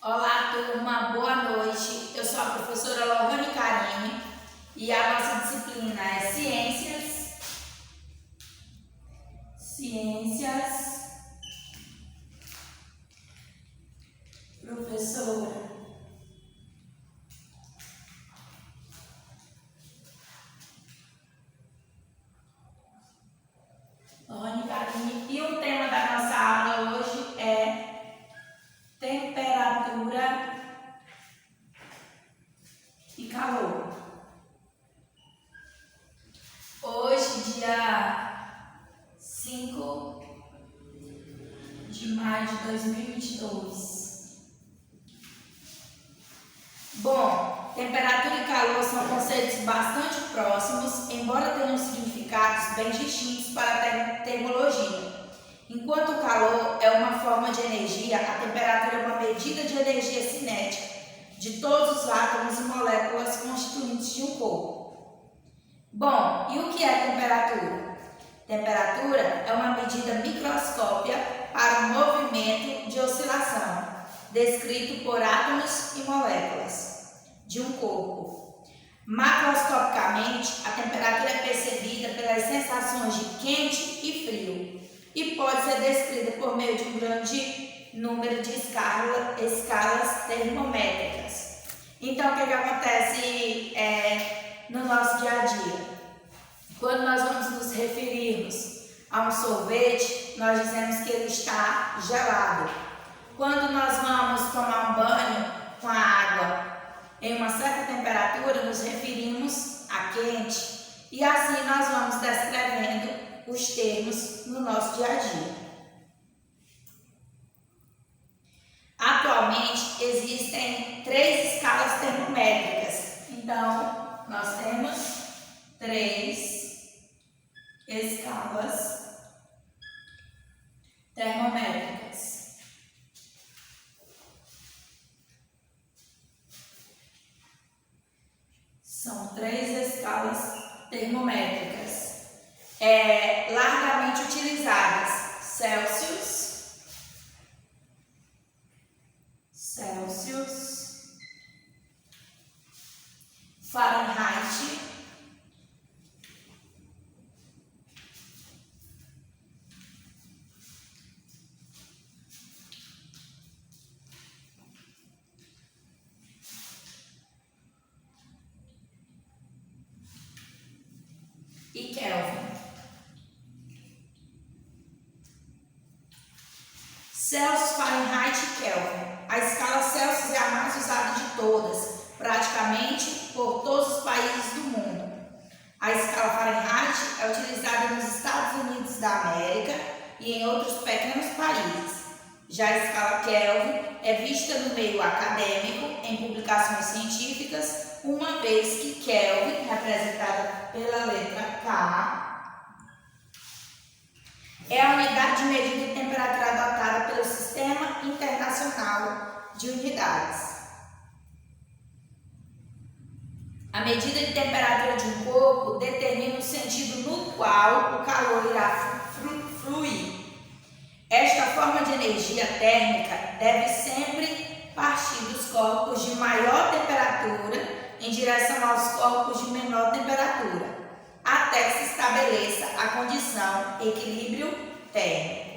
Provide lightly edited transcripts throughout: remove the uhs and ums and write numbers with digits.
Olá, turma, boa noite. Eu sou a professora Lohane Karine e a nossa disciplina é Ciências, professora Lohane Karine. E o tema da nossa aula hoje é temperatura e calor. Hoje, dia 5 de maio de 2022. Bom, temperatura e calor são conceitos bastante próximos, embora tenham significados bem distintos para a termologia. Enquanto o calor é uma forma de energia, a temperatura é uma medida de energia cinética de todos os átomos e moléculas constituintes de um corpo. Bom, e o que é temperatura? Temperatura é uma medida microscópica para o movimento de oscilação, descrito por átomos e moléculas de um corpo. Macroscopicamente, a temperatura é percebida pelas sensações de quente e frio e pode ser descrita por meio de um grande número de escalas termométricas. Então, o que acontece no nosso dia a dia? Quando nós vamos nos referirmos a um sorvete, nós dizemos que ele está gelado. Quando nós vamos tomar um banho com a água em uma certa temperatura, nos referimos a quente. E assim nós vamos descrevendo os termos no nosso dia a dia. Atualmente existem 3 escalas termométricas. Então, nós temos 3 escalas termométricas. São 3 escalas termométricas largamente utilizadas: Celsius, Fahrenheit e Kelvin. Celsius, Fahrenheit e Kelvin. A escala Celsius é a mais usada de todas, praticamente por todos os países do mundo. A escala Fahrenheit é utilizada nos Estados Unidos da América e em outros pequenos países. Já a escala Kelvin é vista no meio acadêmico, em publicações científicas, uma vez que Kelvin, representada pela letra K, é a unidade de medida de temperatura adotada pelo Sistema Internacional de Unidades. A medida de temperatura de um corpo determina o sentido no qual o calor irá fluir. Esta forma de energia térmica deve sempre partir dos corpos de maior temperatura em direção aos corpos de menor temperatura, até que se estabeleça a condição de equilíbrio térmico.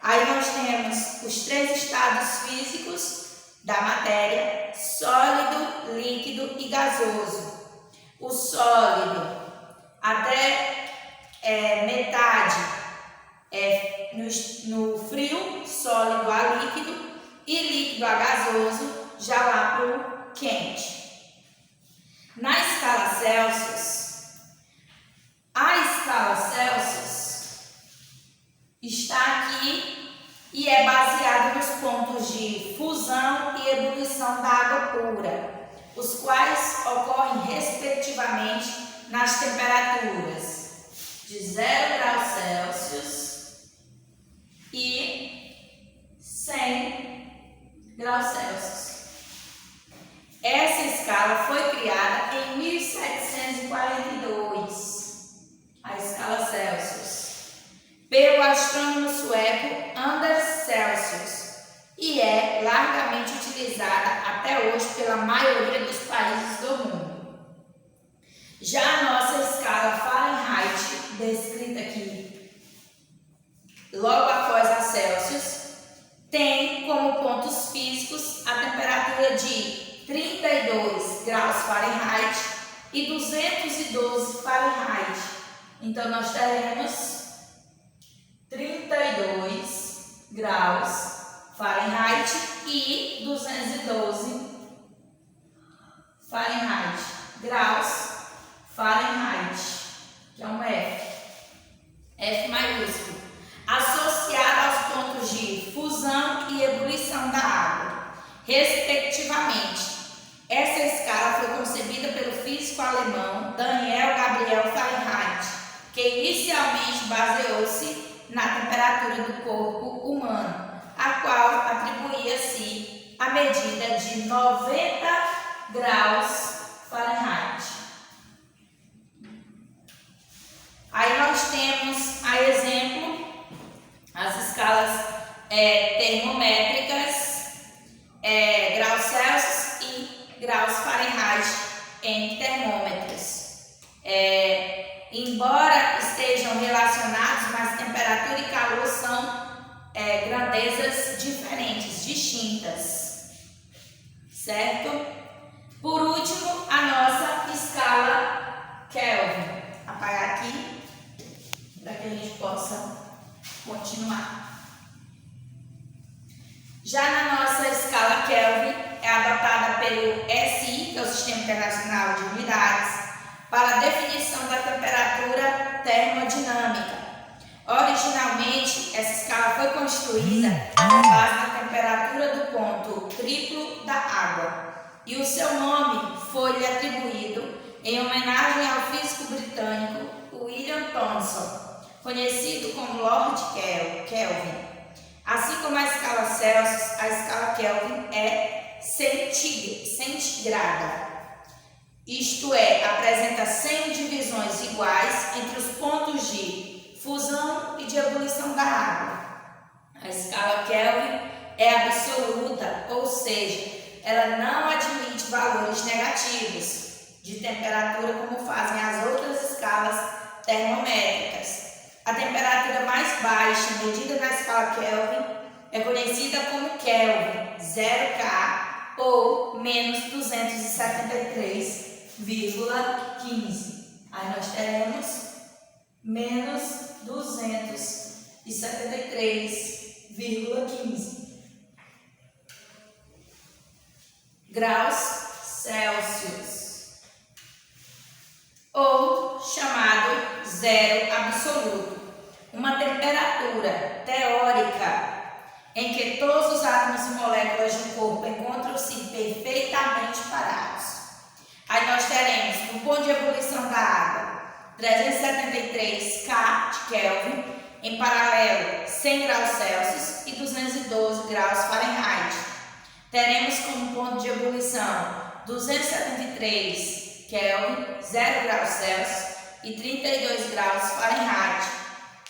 Aí nós temos os 3 estados físicos da matéria: sólido, líquido e gasoso. O sólido, até metade no frio, sólido a líquido, e líquido a gasoso, já lá para o quente. Na escala Celsius, a escala Celsius está aqui e é baseada nos pontos de fusão e ebulição da água pura, os quais ocorrem respectivamente nas temperaturas de 0 graus Celsius e 100 graus Celsius. Essa escala foi criada em 1742, a escala Celsius, pelo astrônomo sueco Anders Celsius, e é largamente utilizada até hoje pela maioria dos países do mundo. Já a nossa escala Fahrenheit, descrita aqui logo após a Celsius, tem como pontos físicos a temperatura de 32 graus Fahrenheit e 212 Fahrenheit. Então, nós teremos 32 graus Fahrenheit e 212 Fahrenheit. Graus Fahrenheit, que é um F maiúsculo, associado aos pontos de fusão e ebulição da água, respectivamente. Essa escala foi concebida pelo físico alemão Daniel Gabriel Fahrenheit, que inicialmente baseou-se na temperatura do corpo humano, a qual atribuía-se a medida de 90 graus Fahrenheit. Aí nós temos, a exemplo, as escalas termométricas, graus Celsius e graus Fahrenheit em termômetros. Embora estejam relacionados, mas temperatura e calor são grandezas diferentes, distintas, certo? Por último, a nossa escala Kelvin. Apagar aqui, para que a gente possa continuar. Já na nossa escala Kelvin, é adotada pelo SI, que é o Sistema Internacional de Unidades, para a definição da temperatura termodinâmica. Originalmente, essa escala foi construída com base na temperatura do ponto triplo da água, e o seu nome foi lhe atribuído em homenagem ao físico britânico William Thomson, conhecido como Lord Kelvin. Assim como a escala Celsius, a escala Kelvin é centigrada. Isto é, apresenta 100 divisões iguais entre os pontos de fusão e de ebulição da água. A escala Kelvin é absoluta, ou seja, ela não admite valores negativos de temperatura como fazem as outras escalas termométricas. A temperatura mais baixa medida na escala Kelvin é conhecida como Kelvin, 0K ou menos 273,15. Aí nós teremos menos 273,15 graus Celsius, ou chamado zero absoluto, uma temperatura teórica em que todos os átomos e moléculas de um corpo encontram-se perfeitamente parados. Aí nós teremos no ponto de ebulição da água 373 K de Kelvin, em paralelo 100 graus Celsius e 212 graus Fahrenheit. Teremos como ponto de ebulição 273 Kelvin, 0 graus Celsius e 32 graus Fahrenheit.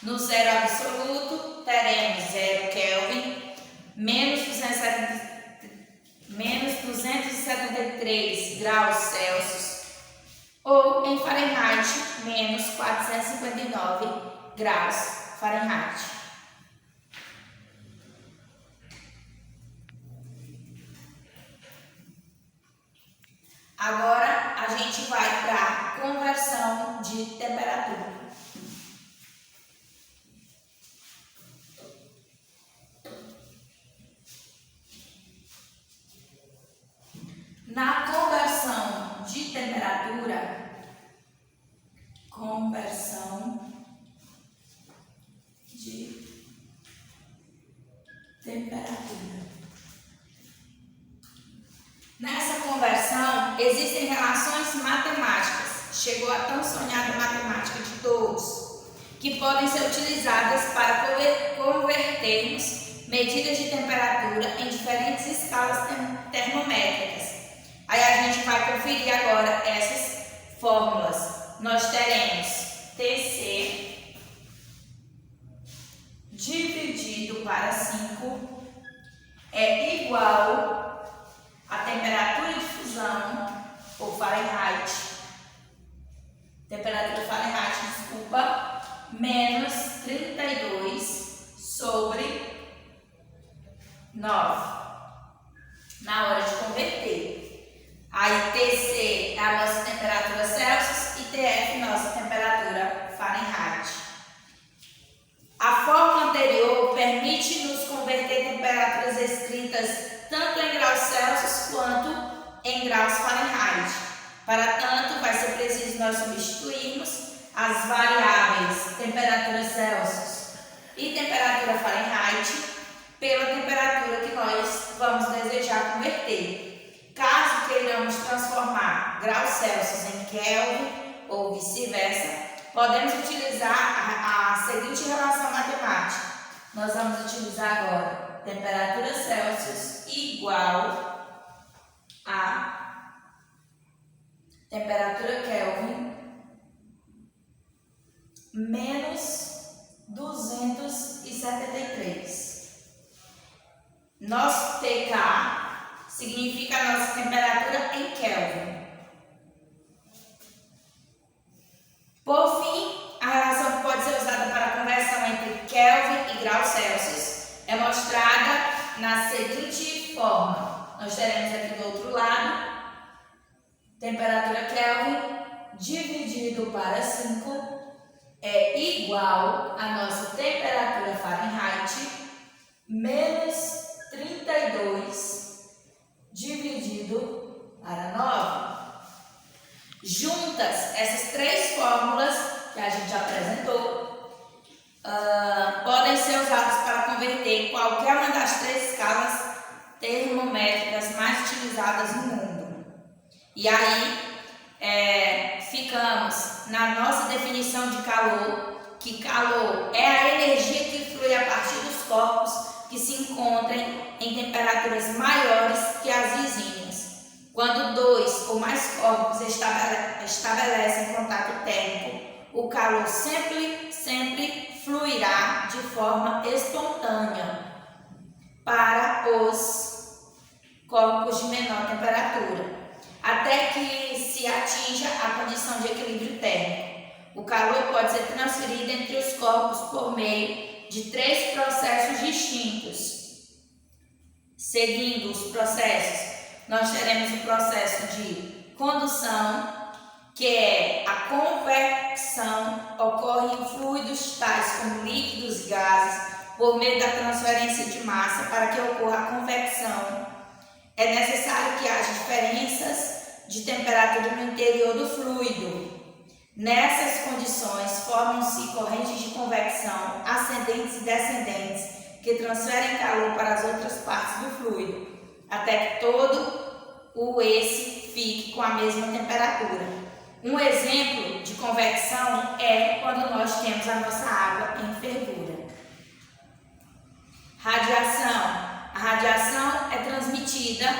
No zero absoluto, teremos 0 Kelvin, menos 273 graus Celsius, ou em Fahrenheit, menos 459 graus Fahrenheit. Agora a gente vai para a conversão de temperatura. Na conversão de temperatura, Nessa conversão existem relações matemáticas, chegou a tão sonhada matemática de todos, que podem ser utilizadas para convertermos medidas de temperatura em diferentes escalas termométricas. Aí a gente vai conferir agora essas fórmulas. Nós teremos TC dividido para 5 é igual à temperatura de fusão, por Fahrenheit, temperatura Fahrenheit, desculpa, menos 32 sobre 9, na hora de converter. Aí TC é a nossa temperatura Celsius e TF nossa temperatura Fahrenheit. A fórmula anterior permite-nos converter temperaturas escritas tanto em graus Celsius quanto em graus Fahrenheit. Para tanto, vai ser preciso nós substituirmos as variáveis temperatura Celsius e temperatura Fahrenheit pela temperatura que nós vamos desejar converter. Caso queiramos transformar graus Celsius em Kelvin ou vice-versa, podemos utilizar a seguinte relação matemática. Nós vamos utilizar agora temperatura Celsius igual a temperatura Kelvin menos 273. Nosso TK significa a nossa temperatura em Kelvin. Por fim, a relação que pode ser usada para a conversão entre Kelvin e graus Celsius é mostrada na seguinte forma. Nós teremos aqui do outro lado, temperatura Kelvin dividido para 5 é igual à nossa temperatura Fahrenheit menos 32 dividido para 9. Juntas, essas três fórmulas que a gente apresentou podem ser usadas para converter qualquer uma das três escalas termométricas mais utilizadas no mundo. E aí, ficamos na nossa definição de calor, que calor é a energia que flui a partir dos corpos que se encontrem em temperaturas maiores que as vizinhas. Quando dois ou mais corpos estabelecem contato térmico, o calor sempre fluirá de forma espontânea para os corpos de menor temperatura, até que se atinja a condição de equilíbrio térmico. O calor pode ser transferido entre os corpos por meio de 3 processos distintos. Seguindo os processos, nós teremos o processo de condução, que é a convecção, ocorre em fluidos tais como líquidos e gases, por meio da transferência de massa. Para que ocorra a convecção, é necessário que haja diferenças de temperatura no interior do fluido. Nessas condições, formam-se correntes de convecção ascendentes e descendentes que transferem calor para as outras partes do fluido, até que todo o esse fique com a mesma temperatura. Um exemplo de convecção é quando nós temos a nossa água em fervura. Radiação. A radiação é transmitida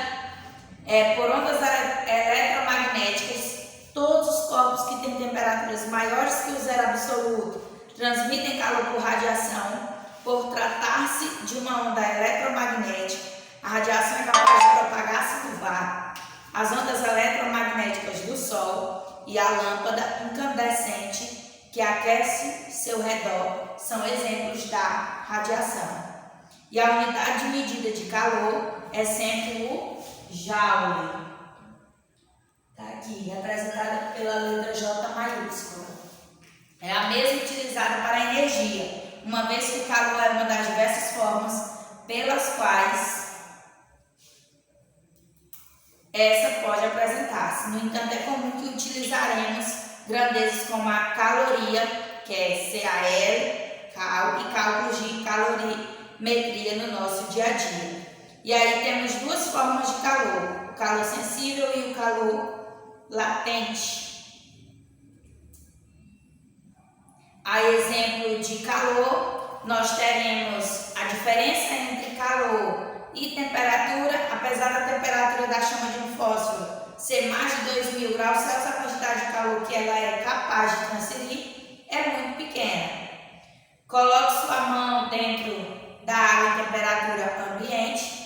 por ondas eletromagnéticas. Todos os corpos que têm temperaturas maiores que o zero absoluto transmitem calor por radiação. Por tratar-se de uma onda eletromagnética, a radiação é capaz de propagar-se do vácuo. As ondas eletromagnéticas do Sol e a lâmpada incandescente que aquece seu redor são exemplos da radiação. E a unidade de medida de calor é sempre o Joule. Está aqui, representada pela letra J maiúscula. É a mesma utilizada para a energia, uma vez que o calor é uma das diversas formas pelas quais essa pode apresentar-se. No entanto, é comum que utilizaremos grandezas como a caloria, que é CAL, e cálculos de calorimetria no nosso dia a dia. E aí temos duas formas de calor, o calor sensível e o calor latente. A exemplo de calor, nós teremos a diferença entre calor e temperatura. Apesar da temperatura da chama de um fósforo ser mais de 2000 graus Celsius, a quantidade de calor que ela é capaz de transferir é muito pequena. Coloque sua mão dentro da água em temperatura ambiente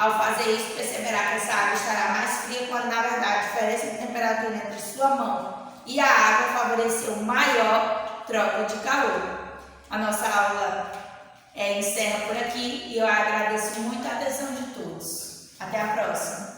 Ao fazer isso, perceberá que essa água estará mais fria, quando na verdade a diferença de temperatura entre sua mão e a água favoreceu maior troca de calor. A nossa aula encerra por aqui e eu agradeço muito a atenção de todos. Até a próxima!